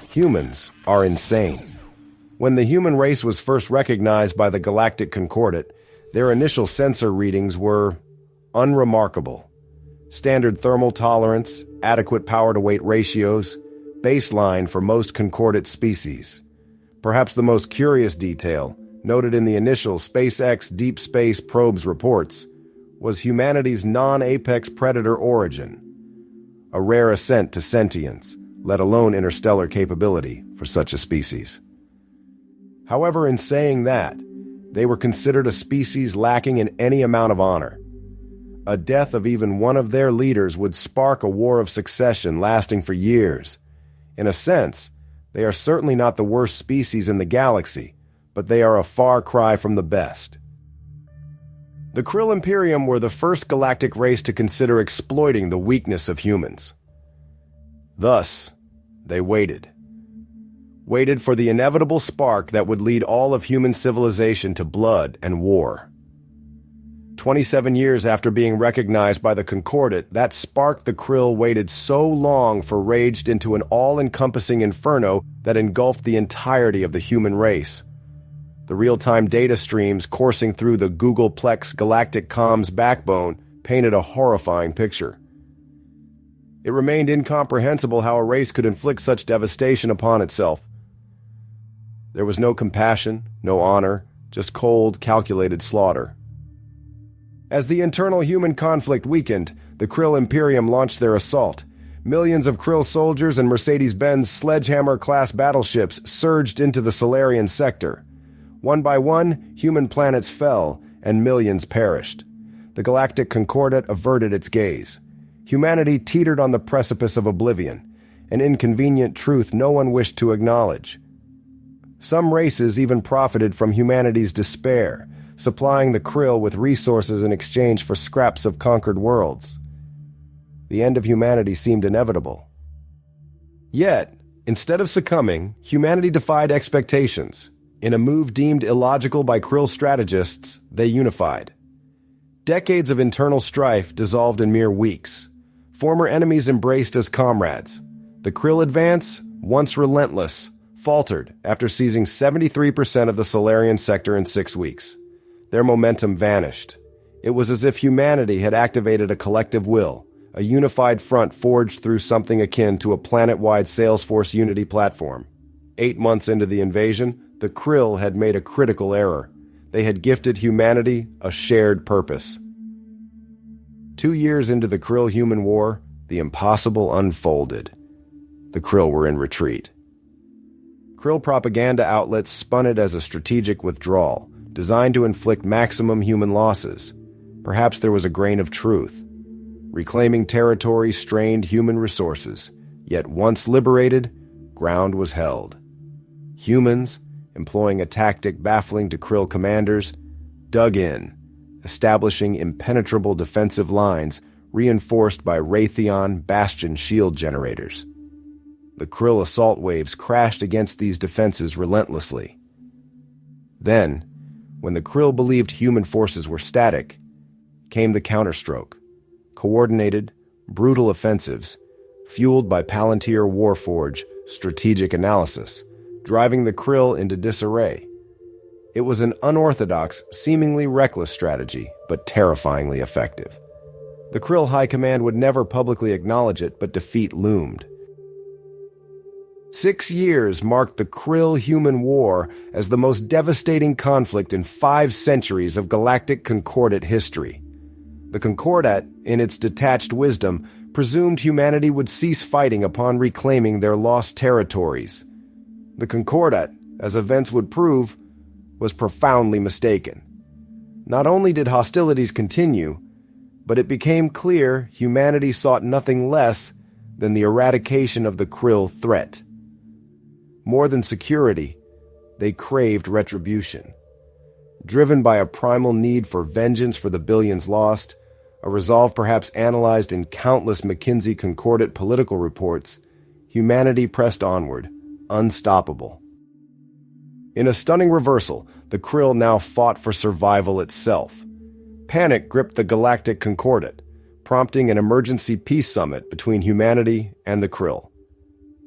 Humans are insane. When the human race was first recognized by the Galactic Concordat, their initial sensor readings were unremarkable. Standard thermal tolerance, adequate power-to-weight ratios, baseline for most Concordat species. Perhaps the most curious detail, noted in the initial SpaceX Deep Space Probes reports, was humanity's non-apex predator origin, a rare ascent to sentience, let alone interstellar capability for such a species. However, in saying that, they were considered a species lacking in any amount of honor. A death of even one of their leaders would spark a war of succession lasting for years. In a sense, they are certainly not the worst species in the galaxy, but they are a far cry from the best. The Krill Imperium were the first galactic race to consider exploiting the weakness of humans. Thus, they waited. Waited for the inevitable spark that would lead all of human civilization to blood and war. 27 years after being recognized by the Concordat, that spark the Krill waited so long for raged into an all-encompassing inferno that engulfed the entirety of the human race. The real-time data streams coursing through the Googleplex galactic comms backbone painted a horrifying picture. It remained incomprehensible how a race could inflict such devastation upon itself. There was no compassion, no honor, just cold, calculated slaughter. As the internal human conflict weakened, the Krill Imperium launched their assault. Millions of Krill soldiers and Mercedes-Benz Sledgehammer-class battleships surged into the Solarian sector. One by one, human planets fell, and millions perished. The Galactic Concordat averted its gaze. Humanity teetered on the precipice of oblivion, an inconvenient truth no one wished to acknowledge. Some races even profited from humanity's despair, supplying the Krill with resources in exchange for scraps of conquered worlds. The end of humanity seemed inevitable. Yet, instead of succumbing, humanity defied expectations. In a move deemed illogical by Krill strategists, they unified. Decades of internal strife dissolved in mere weeks. Former enemies embraced as comrades. The Krill advance, once relentless, faltered after seizing 73% of the Solarian sector in 6 weeks. Their momentum vanished. It was as if humanity had activated a collective will, a unified front forged through something akin to a planet-wide Salesforce Unity platform. 8 months into the invasion, the Krill had made a critical error. They had gifted humanity a shared purpose. 2 years into the Krill-human war, the impossible unfolded. The Krill were in retreat. Krill propaganda outlets spun it as a strategic withdrawal, designed to inflict maximum human losses. Perhaps there was a grain of truth. Reclaiming territory strained human resources, yet once liberated, ground was held. Humans, employing a tactic baffling to Krill commanders, dug in, establishing impenetrable defensive lines reinforced by Raytheon Bastion shield generators. The Krill assault waves crashed against these defenses relentlessly. Then, when the Krill believed human forces were static, came the counterstroke. Coordinated, brutal offensives, fueled by Palantir Warforge strategic analysis, driving the Krill into disarray. It was an unorthodox, seemingly reckless strategy, but terrifyingly effective. The Krill High Command would never publicly acknowledge it, but defeat loomed. 6 years marked the Krill-Human War as the most devastating conflict in 5 centuries of Galactic Concordat history. The Concordat, in its detached wisdom, presumed humanity would cease fighting upon reclaiming their lost territories. The Concordat, as events would prove, was profoundly mistaken. Not only did hostilities continue, but it became clear humanity sought nothing less than the eradication of the Krill threat. More than security, they craved retribution. Driven by a primal need for vengeance for the billions lost, a resolve perhaps analyzed in countless McKinsey Concordat political reports, humanity pressed onward, unstoppable. In a stunning reversal, the Krill now fought for survival itself. Panic gripped the Galactic Concordat, prompting an emergency peace summit between humanity and the Krill.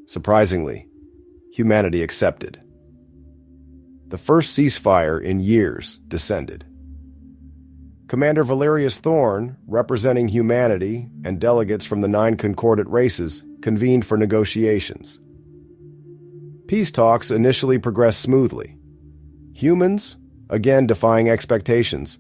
Surprisingly, humanity accepted. The first ceasefire in years descended. Commander Valerius Thorn, representing humanity and delegates from the 9 concordant races, convened for negotiations. Peace talks initially progressed smoothly. Humans, again defying expectations,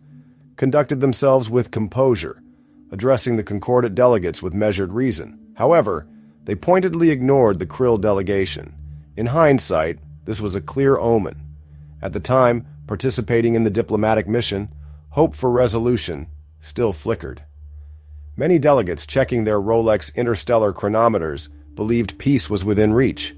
conducted themselves with composure, addressing the concordant delegates with measured reason. However, they pointedly ignored the Krill delegation. In hindsight, this was a clear omen. At the time, participating in the diplomatic mission, hope for resolution still flickered. Many delegates checking their Rolex interstellar chronometers believed peace was within reach.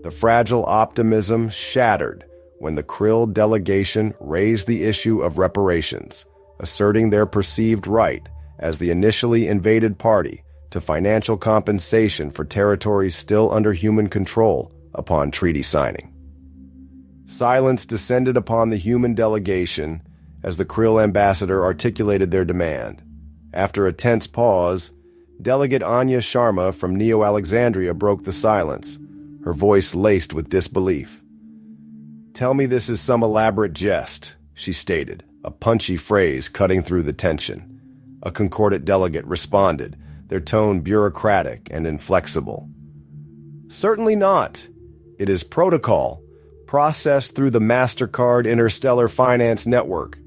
The fragile optimism shattered when the Krill delegation raised the issue of reparations, asserting their perceived right as the initially invaded party to financial compensation for territories still under human control upon treaty signing. Silence descended upon the human delegation as the Krill ambassador articulated their demand. After a tense pause, Delegate Anya Sharma from Neo-Alexandria broke the silence, her voice laced with disbelief. "Tell me this is some elaborate jest," she stated, a punchy phrase cutting through the tension. A concordant delegate responded, their tone bureaucratic and inflexible. "Certainly not. It is protocol, processed through the MasterCard Interstellar Finance Network,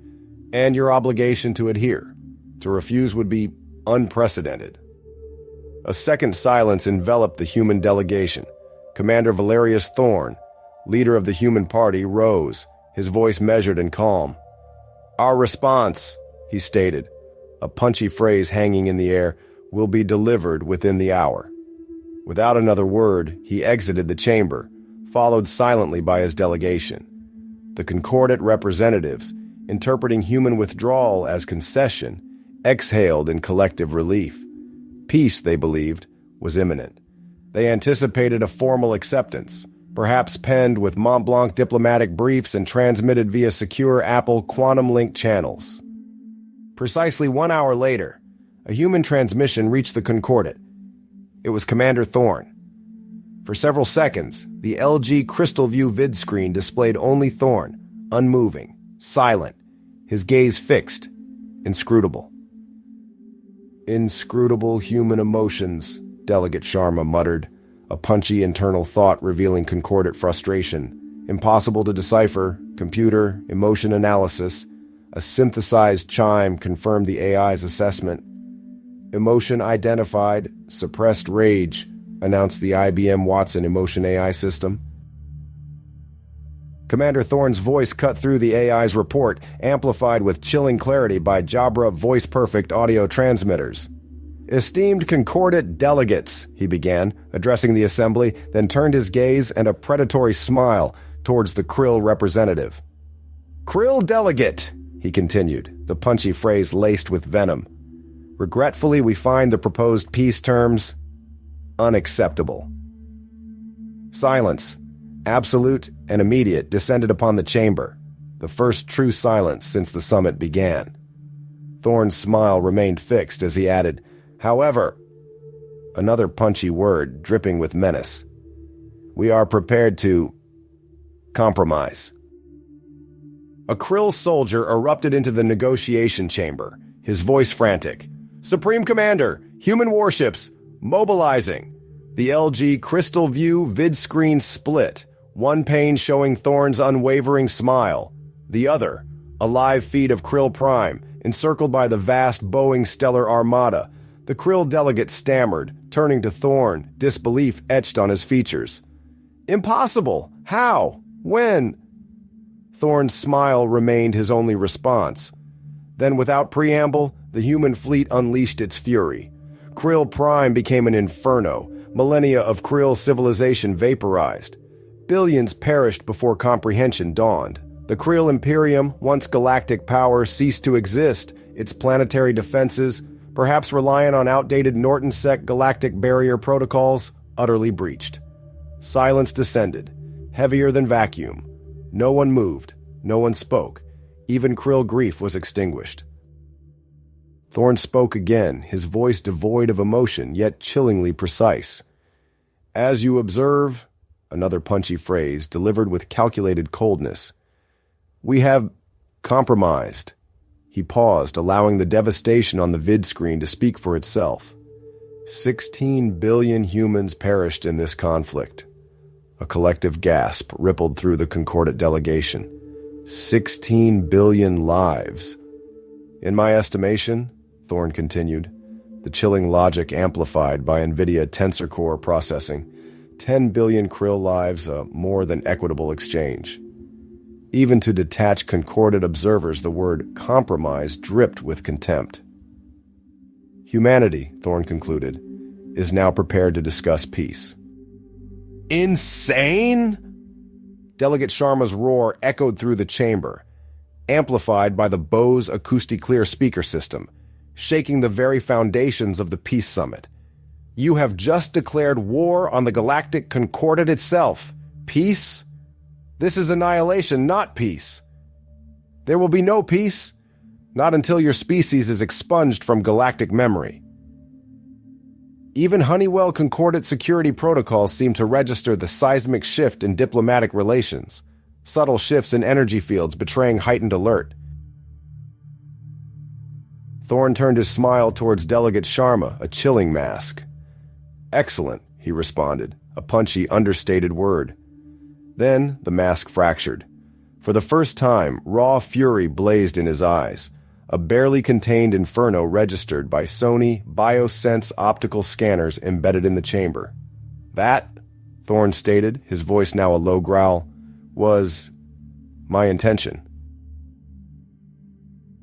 and your obligation to adhere. To refuse would be unprecedented." A second silence enveloped the human delegation. Commander Valerius Thorn, leader of the Human Party, rose, his voice measured and calm. "Our response," he stated, a punchy phrase hanging in the air, "will be delivered within the hour." Without another word, he exited the chamber, followed silently by his delegation. The concordant representatives, interpreting human withdrawal as concession, exhaled in collective relief. Peace, they believed, was imminent. They anticipated a formal acceptance, perhaps penned with Mont Blanc diplomatic briefs and transmitted via secure Apple quantum-link channels. Precisely 1 hour later, a human transmission reached the concordant. It was Commander Thorn. For several seconds, the LG Crystal View vid screen displayed only Thorn, unmoving, silent, his gaze fixed, inscrutable. "Inscrutable human emotions," Delegate Sharma muttered, a punchy internal thought revealing concordant frustration. Impossible to decipher, computer, emotion analysis. A synthesized chime confirmed the AI's assessment. "Emotion identified, suppressed rage," announced the IBM Watson Emotion AI system. Commander Thorn's voice cut through the AI's report, amplified with chilling clarity by Jabra voice-perfect audio transmitters. "Esteemed concordant delegates," he began, addressing the assembly, then turned his gaze and a predatory smile towards the Krill representative. "Krill delegate," he continued, the punchy phrase laced with venom. "Regretfully, we find the proposed peace terms unacceptable." Silence, absolute and immediate, descended upon the chamber, the first true silence since the summit began. Thorn's smile remained fixed as he added, "However," another punchy word dripping with menace, "we are prepared to compromise." A Krill soldier erupted into the negotiation chamber, his voice frantic. "Supreme Commander, human warships, mobilizing." The LG Crystal View vid screen split, one pane showing Thorn's unwavering smile, the other, a live feed of Krill Prime, encircled by the vast Boeing stellar armada. The Krill delegate stammered, turning to Thorn, disbelief etched on his features. "Impossible! How? When?" Thorn's smile remained his only response. Then, without preamble, the human fleet unleashed its fury. Krill Prime became an inferno. Millennia of Krill civilization vaporized. Billions perished before comprehension dawned. The Krill Imperium, once galactic power, ceased to exist, its planetary defenses, perhaps reliant on outdated Norton-Sec galactic barrier protocols, utterly breached. Silence descended, heavier than vacuum. No one moved, no one spoke. Even Krill grief was extinguished. Thorn spoke again, his voice devoid of emotion, yet chillingly precise. As you observe, another punchy phrase delivered with calculated coldness, we have compromised. He paused, allowing the devastation on the vid screen to speak for itself. 16 billion humans perished in this conflict. A collective gasp rippled through the Concordat delegation. 16 billion lives. In my estimation, Thorne continued, the chilling logic amplified by NVIDIA Tensor Core processing, 10 billion krill lives, a more than equitable exchange. Even to detached Concordat observers, the word compromise dripped with contempt. Humanity, Thorne concluded, is now prepared to discuss peace. Insane? Delegate Sharma's roar echoed through the chamber, amplified by the Bose Acousticlear speaker system, shaking the very foundations of the Peace Summit. You have just declared war on the Galactic Concordat itself. Peace? This is annihilation, not peace. There will be no peace, not until your species is expunged from galactic memory. Even Honeywell Concordat security protocols seem to register the seismic shift in diplomatic relations, subtle shifts in energy fields betraying heightened alert. Thorne turned his smile towards Delegate Sharma, a chilling mask. Excellent, he responded, a punchy, understated word. Then the mask fractured. For the first time, raw fury blazed in his eyes, a barely contained inferno registered by Sony BioSense optical scanners embedded in the chamber. That, Thorne stated, his voice now a low growl, was my intention.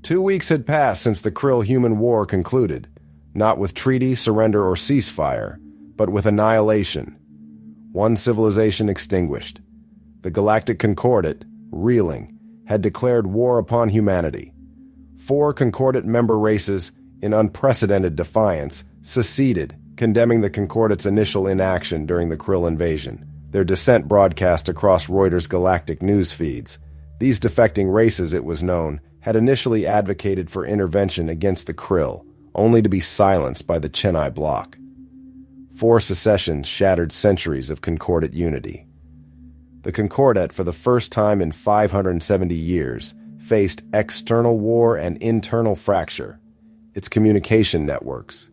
2 weeks had passed since the Krill-human war concluded, not with treaty, surrender, or ceasefire, but with annihilation. One civilization extinguished. The Galactic Concordat, reeling, had declared war upon humanity. 4 Concordat member races, in unprecedented defiance, seceded, condemning the Concordat's initial inaction during the Krill invasion, their dissent broadcast across Reuters' galactic news feeds. These defecting races, it was known, had initially advocated for intervention against the Krill, only to be silenced by the Chennai bloc. 4 secessions shattered centuries of Concordat unity. The Concordat, for the first time in 570 years, faced external war and internal fracture. Its communication networks,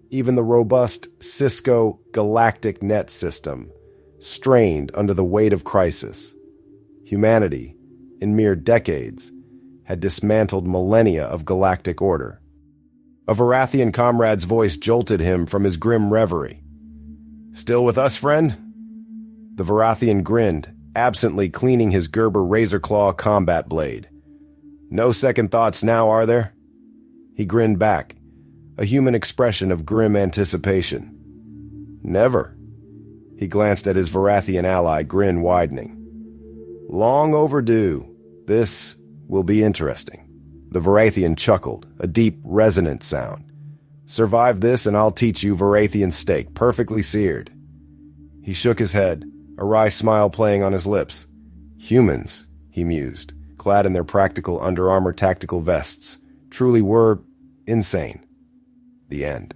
even the robust Cisco Galactic Net system, strained under the weight of crisis. Humanity, in mere decades, had dismantled millennia of galactic order. A Varathian comrade's voice jolted him from his grim reverie. "Still with us, friend?" The Varathian grinned, absently cleaning his Gerber razor-claw combat blade. "No second thoughts now, are there?" He grinned back, a human expression of grim anticipation. "Never." He glanced at his Varathian ally, grin widening. "Long overdue. This will be interesting." The Varathian chuckled, a deep, resonant sound. "Survive this and I'll teach you Varathian steak, perfectly seared." He shook his head, a wry smile playing on his lips. Humans, he mused, clad in their practical Under Armour tactical vests, truly were insane. The end.